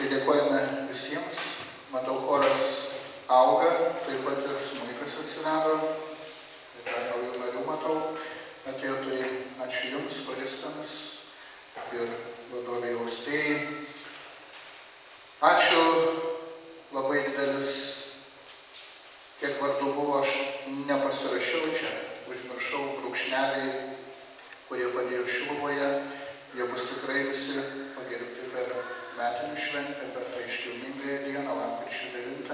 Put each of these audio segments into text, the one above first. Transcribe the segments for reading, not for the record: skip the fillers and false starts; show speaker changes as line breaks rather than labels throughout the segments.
Tai dėkojame visiems. Matau, choras auga, taip pat ir smuikas atsirado. Ir dar naujų narių matau. Atėjo, tai ačiū Jums, choristams ir vadovai austėjai. Ačiū labai didelis, kiek vardų buvo, aš nepasirašiau čia, užmiršau brūkšnelį, kurie padėjo Šiluvoje. Jie bus tikrai visi pagerbti per metinių šventę, per tą iškilmingąją dieną, lapkričio 9.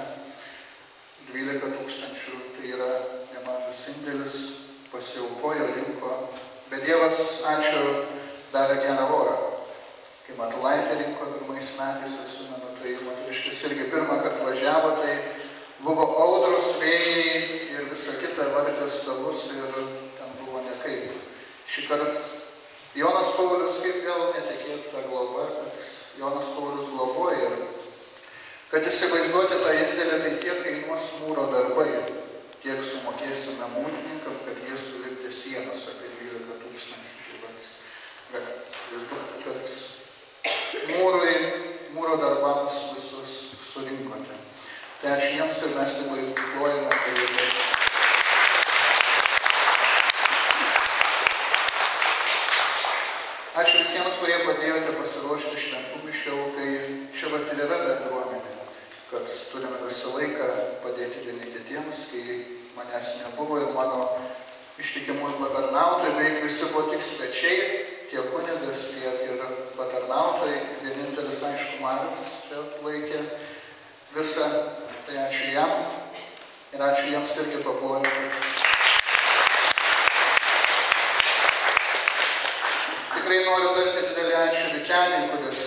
12 000, tai yra nemažas indėlis, pasiaukojo, rinko. Bet Dievas, ačiū, davė gerą orą. Kai Matulaitė rinko pirmais metais, atsimenu, tai moteriškis irgi pirmą kartą važiavo, tai buvo audros, vėjai ir visa kita, vartės stalus ir ten buvo nekaip. Šį kartą Jonas Paulius, kaip gal netikėta globa, kad Jonas Paulius globoja. Kad įsivaizduoti tą indėlį, tai tiek kainuos mūro darbai, tiek sumokėsime mūrininkam, kad jie sulipdė sienas apie 12 000. Tai kad mūro darbams visus surinkote. Tai ačiū Jiems ir mes tik plojame. Ačiū visiems, kurie padėjote pasiruošti šventų mišių, tai čia vat ir yra bendruomenė, kad turime visą laiką padėti vieni kitiems, kai manęs nebuvo ir mano ištikimųjų patarnautojai, beveik visi buvo tik svečiai, tiek kunigas, tiek ir patarnautojai, vienintelis, aišku, Marius čia laikė visą, tai ačiū jam ir ačiū jiems irgi paplojimams. Tikrai noriu daryti didelį ačiū Vyteniui, kuris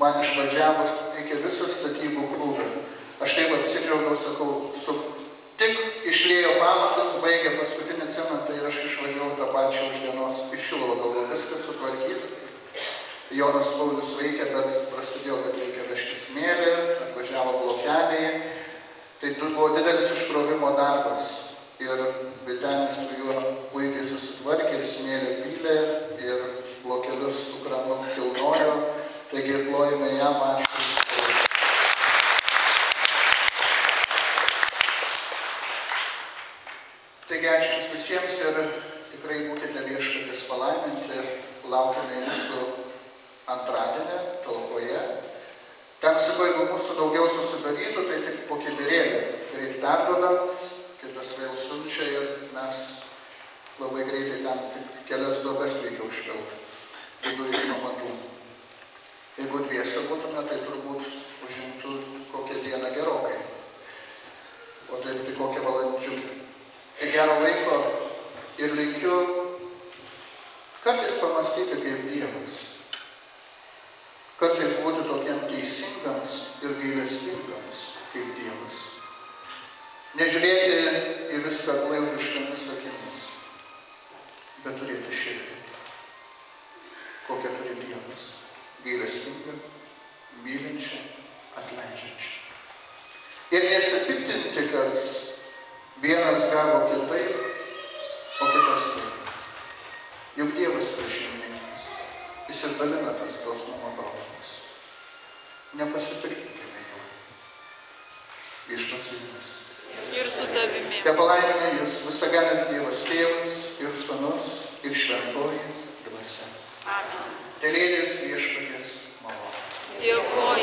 man išvažiavus iki visą statybų krūvį. Aš taip apsidžiaugiau, sakau, tik išliejo pamatus, baigė paskutinį cementą ir aš išvažiavau tą pačią už dienos iš Šilovo, galvoju, viskas sutvarkyti. Jonas Paulius veikė, bet prasidėjo, kad reikia vežti smėlį, atvažiavo blokeliai. Tai buvo didelis iškrovimo darbas ir Vytenis su juo puikiai susitvarkė ir smėlį pylė ir blokelius su kranu kilnojo. Taigi plojame jam, ačiū. Taigi ačiū Jums visiems ir tikrai būkite Viešpaties palaiminti, laukiame Jūsų antradienį talkoje. Ten sakau, jeigu mūsų daugiau susidarytų, tai tik po kibirėlį greit perduodant, kitas vėl siunčia ir mes labai greitai ten kelias duobes reikia užpilti, jeigu iki pamatų. Jeigu dviese būtume, tai turbūt užimtų kokią dieną gerokai, o taip tai kokią valandžiukę. Tai gero laiko ir linkiu kartais pamastyti kaip Dievas, kartais būti tokiam teisingams ir gailestingams kaip Dievas. Nežiūrėti į viską aklai užrištomis akimis, bet turėti širdį, kokią turi Dievas, gailestingą, mylinčią, atleidžiančią. Ir nesipiktinti, kad vienas gavo kitaip, o kitas taip. Juk Dievas yra šeimininkas, jis ir dalina tos nuodopus. Nepasipirkime jo. Viešpats su Jumis.
Ir su Tavimi.
Te palaimina Jūs visagalis Dievas Tėvas ir Sūnus ir Šventoji Dvasia.
Amen.
Te lydės Viešpaties malonė.
Dėkoju.